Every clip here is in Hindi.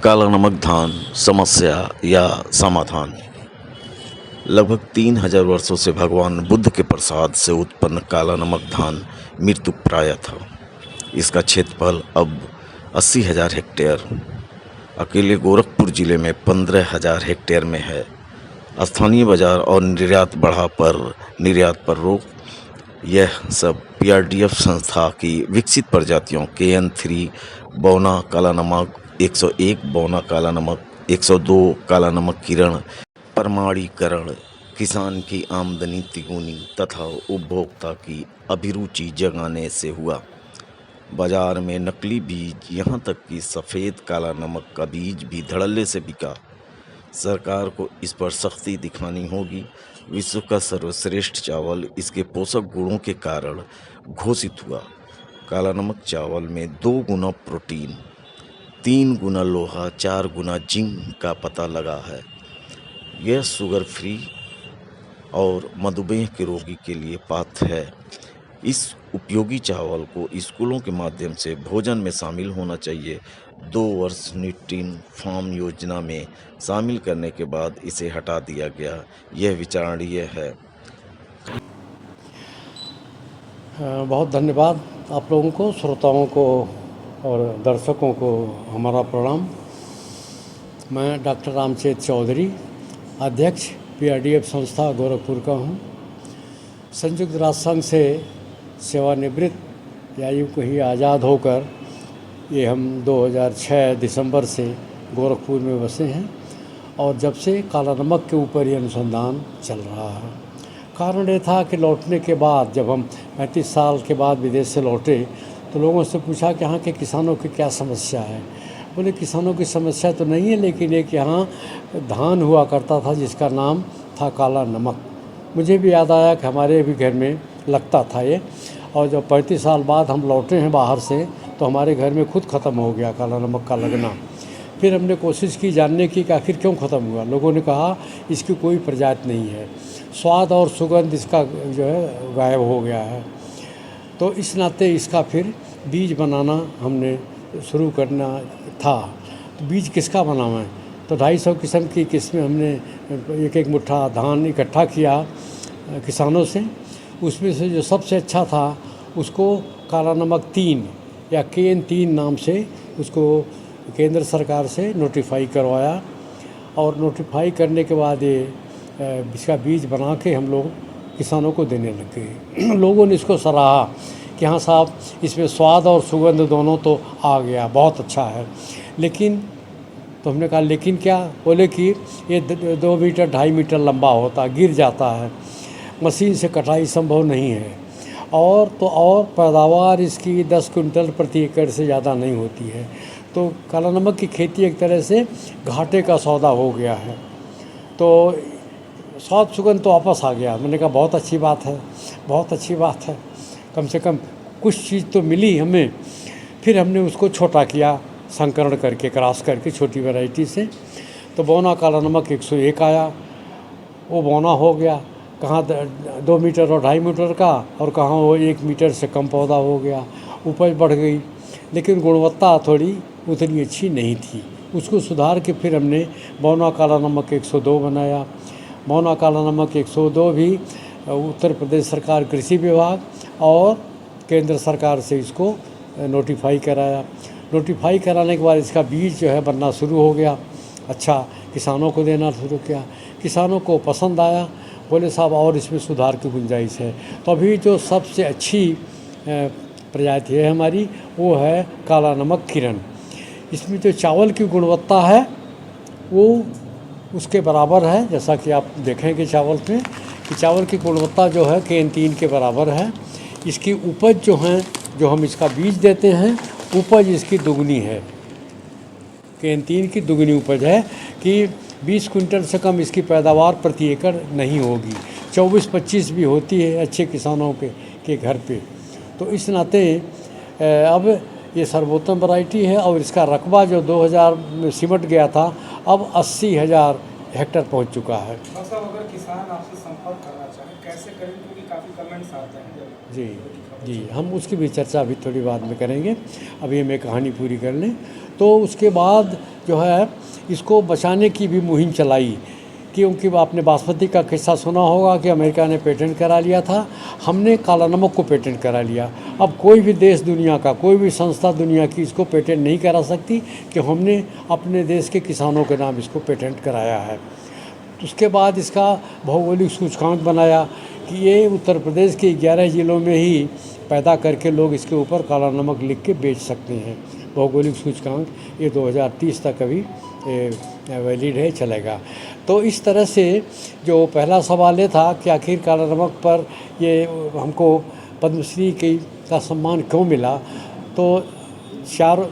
काला नमक धान समस्या या समाधान। लगभग 3000 वर्षों से भगवान बुद्ध के प्रसाद से उत्पन्न काला नमक धान मृत्युप्राय था। इसका क्षेत्रफल अब 80,000 हेक्टेयर, अकेले गोरखपुर जिले में 15,000 हेक्टेयर में है। स्थानीय बाजार और निर्यात पर रोक। यह सब PRDF संस्था की विकसित प्रजातियों KN3 बौना काला नमक, 101 बौना काला नमक, 102 काला नमक किरण प्रमाणीकरण किसान की आमदनी तिगुनी तथा उपभोक्ता की अभिरुचि जगाने से हुआ। बाजार में नकली बीज, यहाँ तक कि सफ़ेद काला नमक का बीज भी धड़ल्ले से बिका। सरकार को इस पर सख्ती दिखानी होगी। विश्व का सर्वश्रेष्ठ चावल इसके पोषक गुणों के कारण घोषित हुआ। काला नमक चावल में 2 गुना प्रोटीन, 3 गुना लोहा, 4 गुना जिंक का पता लगा है। यह शुगर फ्री और मधुमेह के रोगी के लिए पात्र है। इस उपयोगी चावल को स्कूलों के माध्यम से भोजन में शामिल होना चाहिए। 2 वर्ष न्यूट्रिन फार्म योजना में शामिल करने के बाद इसे हटा दिया गया। यह विचारणीय है। बहुत धन्यवाद आप लोगों को, श्रोताओं को और दर्शकों को हमारा प्रणाम। मैं डॉक्टर रामचेत चौधरी, अध्यक्ष PRDF संस्था गोरखपुर का हूँ। संयुक्त राष्ट्र संघ से सेवानिवृत्त या यूँ कहीं आज़ाद होकर ये हम 2006 दिसंबर से गोरखपुर में बसे हैं और जब से काला नमक के ऊपर ये अनुसंधान चल रहा है। कारण ये था कि लौटने के बाद, जब हम 35 साल के बाद विदेश से लौटे तो लोगों से पूछा कि यहाँ के किसानों की क्या समस्या है। बोले किसानों की समस्या तो नहीं है, लेकिन एक यहाँ धान हुआ करता था जिसका नाम था काला नमक। मुझे भी याद आया कि हमारे भी घर में लगता था ये, और जब 35 साल बाद हम लौटे हैं बाहर से तो हमारे घर में खुद ख़त्म हो गया काला नमक का लगना। फिर हमने कोशिश की जानने की कि आखिर क्यों ख़त्म हुआ। लोगों ने कहा इसकी कोई प्रजाति नहीं है, स्वाद और सुगंध इसका जो है गायब हो गया है। तो इस नाते इसका फिर बीज बनाना हमने शुरू करना था। तो बीज किसका बनाना है, तो 250 किस्म की किस्में हमने एक मुट्ठा धान इकट्ठा किया किसानों से। उसमें से जो सबसे अच्छा था उसको काला नमक 3 या KN3 नाम से उसको केंद्र सरकार से नोटिफाई करवाया, और नोटिफाई करने के बाद ये इसका बीज बना के हम लोग किसानों को देने लग गए। लोगों ने इसको सराहा कि हाँ साहब, इसमें स्वाद और सुगंध दोनों तो आ गया, बहुत अच्छा है। लेकिन तो हमने कहा लेकिन क्या? बोले कि ये 2 मीटर 2.5 मीटर लंबा होता, गिर जाता है, मशीन से कटाई संभव नहीं है, और पैदावार इसकी 10 क्विंटल प्रति एकड़ से ज़्यादा नहीं होती है। तो काला नमक की खेती एक तरह से घाटे का सौदा हो गया है। तो स्वाद सुगंध तो वापस आ गया। मैंने कहा बहुत अच्छी बात है, बहुत अच्छी बात है, कम से कम कुछ चीज़ तो मिली हमें। फिर हमने उसको छोटा किया, संकरण करके, क्रॉस करके छोटी वैरायटी से। तो बौना काला नमक 101 आया, वो बौना हो गया। कहाँ 2 मीटर और 2.5 मीटर का, और कहाँ वो 1 मीटर से कम पौधा हो गया। उपज बढ़ गई, लेकिन गुणवत्ता थोड़ी उतनी अच्छी नहीं थी। उसको सुधार के फिर हमने बौना काला नमक 102 बनाया। बौना काला नमक 102 भी उत्तर प्रदेश सरकार कृषि विभाग और केंद्र सरकार से इसको नोटिफाई कराया। नोटिफाई कराने के बाद इसका बीज जो है बनना शुरू हो गया। अच्छा, किसानों को देना शुरू किया, किसानों को पसंद आया। बोले साहब और इसमें सुधार की गुंजाइश है। तो अभी जो सबसे अच्छी प्रजाति है हमारी वो है काला नमक किरण। इसमें जो चावल की गुणवत्ता है वो उसके बराबर है, जैसा कि आप देखेंगे चावल में कि चावल की गुणवत्ता जो है KN3 के बराबर है। इसकी उपज जो है, जो हम इसका बीज देते हैं, उपज इसकी दुगनी है। KN3 की दुगनी उपज है कि 20 क्विंटल से कम इसकी पैदावार प्रति एकड़ नहीं होगी। 24-25 भी होती है अच्छे किसानों के घर पे। तो इस नाते अब ये सर्वोत्तम वैरायटी है, और इसका रकबा जो 2000 में सिमट गया था अब 80,000 हेक्टेयर पहुंच चुका है। साहब, अगर किसान आपसे संपर्क करना चाहे कैसे करें, क्योंकि काफ़ी कमेंट्स आते हैं जी। जी, हम उसकी भी चर्चा अभी थोड़ी बाद में करेंगे। अभी हमें कहानी पूरी कर लें। तो उसके बाद जो है इसको बचाने की भी मुहिम चलाई, क्योंकि आपने बासमती का किस्सा सुना होगा कि अमेरिका ने पेटेंट करा लिया था, हमने काला नमक को पेटेंट करा लिया। अब कोई भी देश दुनिया का, कोई भी संस्था दुनिया की इसको पेटेंट नहीं करा सकती कि हमने अपने देश के किसानों के नाम इसको पेटेंट कराया है। उसके बाद इसका भौगोलिक सूचकांक बनाया कि ये उत्तर प्रदेश के 11 ज़िलों में ही पैदा करके लोग इसके ऊपर काला नमक लिख के बेच सकते हैं। भौगोलिक सूचकांक ये 2030 तक अभी वैलिड है, चलेगा। तो इस तरह से जो पहला सवाल ये था कि आखिर काला नमक पर ये हमको पद्मश्री का सम्मान क्यों मिला, तो 4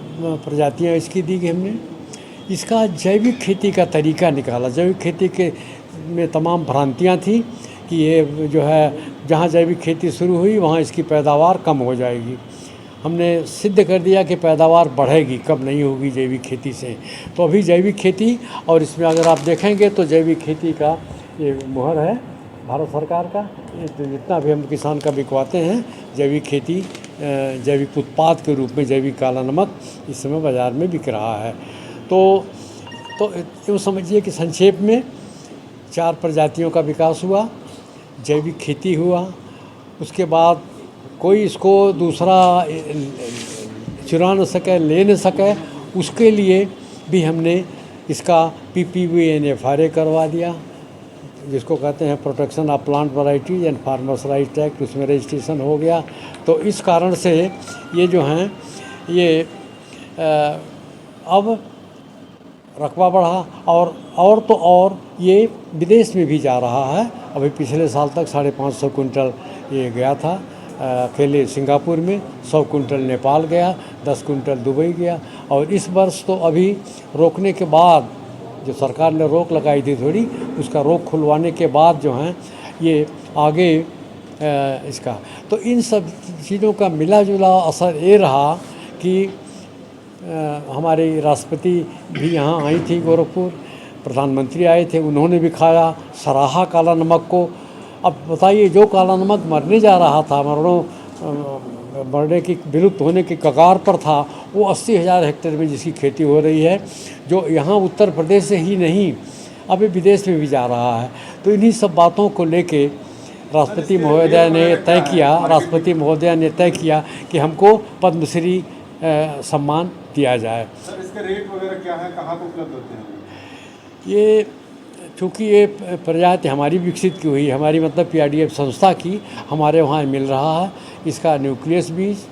प्रजातियाँ इसकी दी गई हमने। इसका जैविक खेती का तरीका निकाला। जैविक खेती के में तमाम भ्रांतियाँ थी कि ये जो है जहाँ जैविक खेती शुरू हुई वहाँ इसकी पैदावार कम हो जाएगी। हमने सिद्ध कर दिया कि पैदावार बढ़ेगी, कम नहीं होगी जैविक खेती से। तो अभी जैविक खेती, और इसमें अगर आप देखेंगे तो जैविक खेती का ये मुहर है भारत सरकार का। ये तो जितना भी हम किसान का बिकवाते हैं जैविक खेती, जैविक उत्पाद के रूप में जैविक काला नमक इस समय बाज़ार में बिक रहा है। तो यूँ समझिए कि संक्षेप में 4 प्रजातियों का विकास हुआ, जैविक खेती हुआ, उसके बाद कोई इसको दूसरा चुरा न सके, ले न सके, उसके लिए भी हमने इसका PPVNFRA करवा दिया, जिसको कहते हैं protection of plant varieties and farmers right act, उसमें रजिस्ट्रेशन हो गया। तो इस कारण से ये जो हैं ये अब रकबा बढ़ा, और तो और ये विदेश में भी जा रहा है। अभी पिछले साल तक 550 कुंटल ये गया था अकेले सिंगापुर में, 100 कुंटल नेपाल गया, 10 कुंटल दुबई गया। और इस वर्ष तो अभी रोकने के बाद, जो सरकार ने रोक लगाई थी थोड़ी, उसका रोक खुलवाने के बाद जो हैं ये आगे इसका, तो इन सब चीज़ों का मिला जुला असर ये रहा कि हमारे राष्ट्रपति भी यहाँ आई थी गोरखपुर, प्रधानमंत्री आए थे, उन्होंने भी खाया, सराहा काला नमक को। अब बताइए, जो काला नमक मरने जा रहा था, मरने की, विलुप्त होने की कगार पर था, वो 80,000 हेक्टेयर में जिसकी खेती हो रही है, जो यहाँ उत्तर प्रदेश से ही नहीं अभी विदेश में भी जा रहा है। तो इन्हीं सब बातों को लेके राष्ट्रपति महोदय ने तय किया कि हमको पद्मश्री सम्मान दिया जाए। सर, इसके रेट वगैरह क्या है, कहाँ पर उपलब्ध होते हैं? ये चूँकि ये प्रजाति हमारी विकसित की हुई, हमारी मतलब PRDF संस्था की, हमारे वहाँ मिल रहा है। इसका न्यूक्लियस बीज,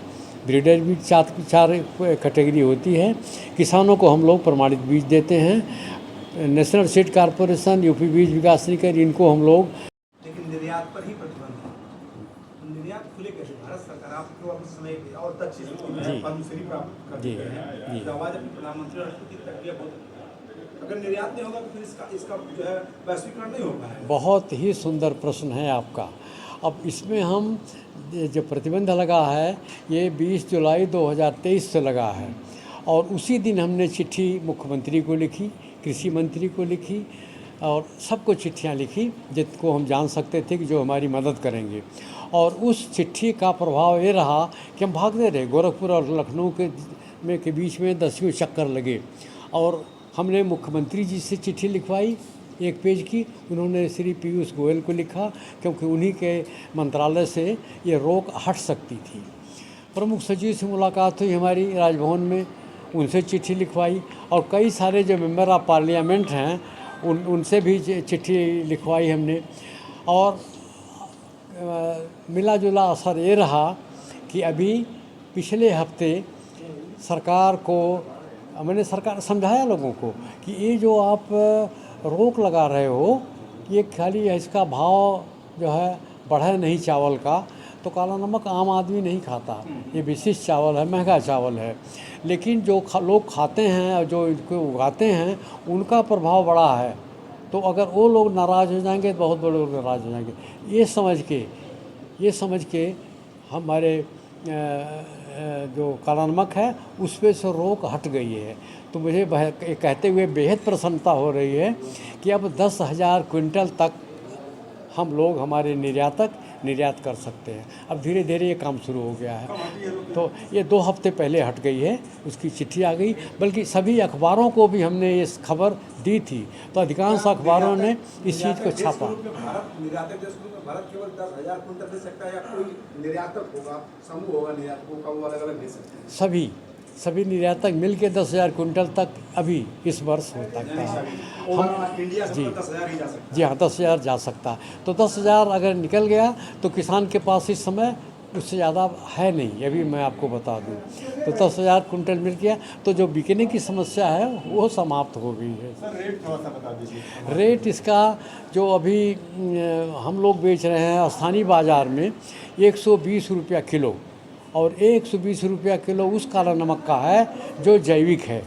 ब्रीडर बीज, 4 कैटेगरी होती है। किसानों को हम लोग प्रमाणित बीज देते हैं। नेशनल सीड कॉरपोरेशन, UP बीज विकास निगम, इनको हम लोग। लेकिन निर्यात पर ही प्रतिबंध है, तो निर्यात खुले कैसे? भारत सरकार आपको अपने समय और तक पद्मश्री प्राप्त कर दी है, आवाज अपनी प्रधानमंत्री और राष्ट्रपति तक दिया। बहुत, अगर निर्यात नहीं होगा तो फिर इसका जो है वैश्वीकरण नहीं हो पाएगा। बहुत ही सुंदर प्रश्न है आपका। अब इसमें हम जो प्रतिबंध लगा है ये 20 जुलाई 2023 से लगा है, और उसी दिन हमने चिट्ठी मुख्यमंत्री को लिखी, कृषि मंत्री को लिखी, और सबको चिट्ठियां लिखी जिनको हम जान सकते थे कि जो हमारी मदद करेंगे। और उस चिट्ठी का प्रभाव ये रहा कि हम भागते रहे। गोरखपुर और लखनऊ के बीच में 10 चक्कर लगे, और हमने मुख्यमंत्री जी से चिट्ठी लिखवाई 1 पेज की। उन्होंने श्री पीयूष गोयल को लिखा, क्योंकि उन्हीं के मंत्रालय से ये रोक हट सकती थी। प्रमुख सचिव से मुलाकात हुई हमारी राजभवन में, उनसे चिट्ठी लिखवाई, और कई सारे जो मेंबर ऑफ पार्लियामेंट हैं उनसे भी चिट्ठी लिखवाई हमने। और मिला जुला असर ये रहा कि अभी पिछले हफ्ते सरकार को मैंने समझाया लोगों को कि ये जो आप रोक लगा रहे हो, ये खाली इसका भाव जो है बढ़े नहीं चावल का, तो काला नमक आम आदमी नहीं खाता, ये विशिष्ट चावल है, महंगा चावल है। लेकिन जो लोग खाते हैं और जो इनको उगाते हैं उनका प्रभाव बड़ा है। तो अगर वो लोग नाराज़ हो जाएंगे तो बहुत बड़े लोग नाराज़ हो जाएंगे। ये समझ के हमारे जो काला नमक है उस पर से रोक हट गई है। तो मुझे कहते हुए बेहद प्रसन्नता हो रही है कि अब 10,000 क्विंटल तक हम लोग, हमारे निर्यातक निर्यात कर सकते हैं। अब धीरे धीरे ये काम शुरू हो गया है। तो ये 2 हफ्ते पहले हट गई है, उसकी चिट्ठी आ गई। बल्कि सभी अखबारों को भी हमने ये खबर दी थी, तो अधिकांश अखबारों ने इस चीज़ को छापा। भारत निर्यातक देश के रूप में भारत केवल 10,000 कुंटल दे सकता है, या कोई निर्यातक होगा, समूह होगा निर्यातकों का, वो अलग अलग दे सकते हैं? सभी निर्यातक मिल के 10,000 कुंटल तक अभी इस वर्ष हो सकता है। हम इंडिया से 10,000 ही जा सकते हैं। जी हाँ, 10,000 जा सकता है। तो 10,000 अगर निकल गया तो किसान के पास इस समय उससे ज़्यादा है नहीं, अभी मैं आपको बता दूं। तो 10,000 कुंटल मिल गया तो जो बिकने की समस्या है वो समाप्त हो गई है। सर रेट थोड़ा सा बता दीजिए। रेट इसका जो अभी हम लोग बेच रहे हैं स्थानीय बाज़ार में 120 रुपया किलो, और 120 रुपया किलो उस काला नमक का है जो जैविक है।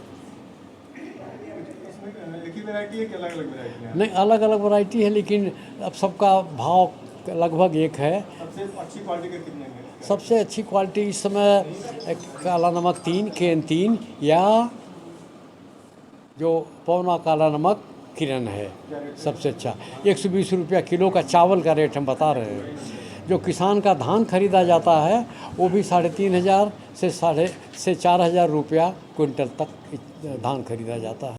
उसमें एक ही वैरायटी है कि अलग अलग वैरायटी है? नहीं, अलग अलग वैरायटी है, लेकिन अब सबका भाव लगभग एक है। सबसे अच्छी क्वालिटी का कितने में? सबसे अच्छी क्वालिटी इस समय काला नमक 3 KN3 या जो पौना काला नमक किरण है सबसे अच्छा। 120 रुपया किलो का चावल का रेट हम बता रहे हैं। जो किसान का धान खरीदा जाता है वो भी 3,500 से 4,500 रुपया क्विंटल तक धान खरीदा जाता है।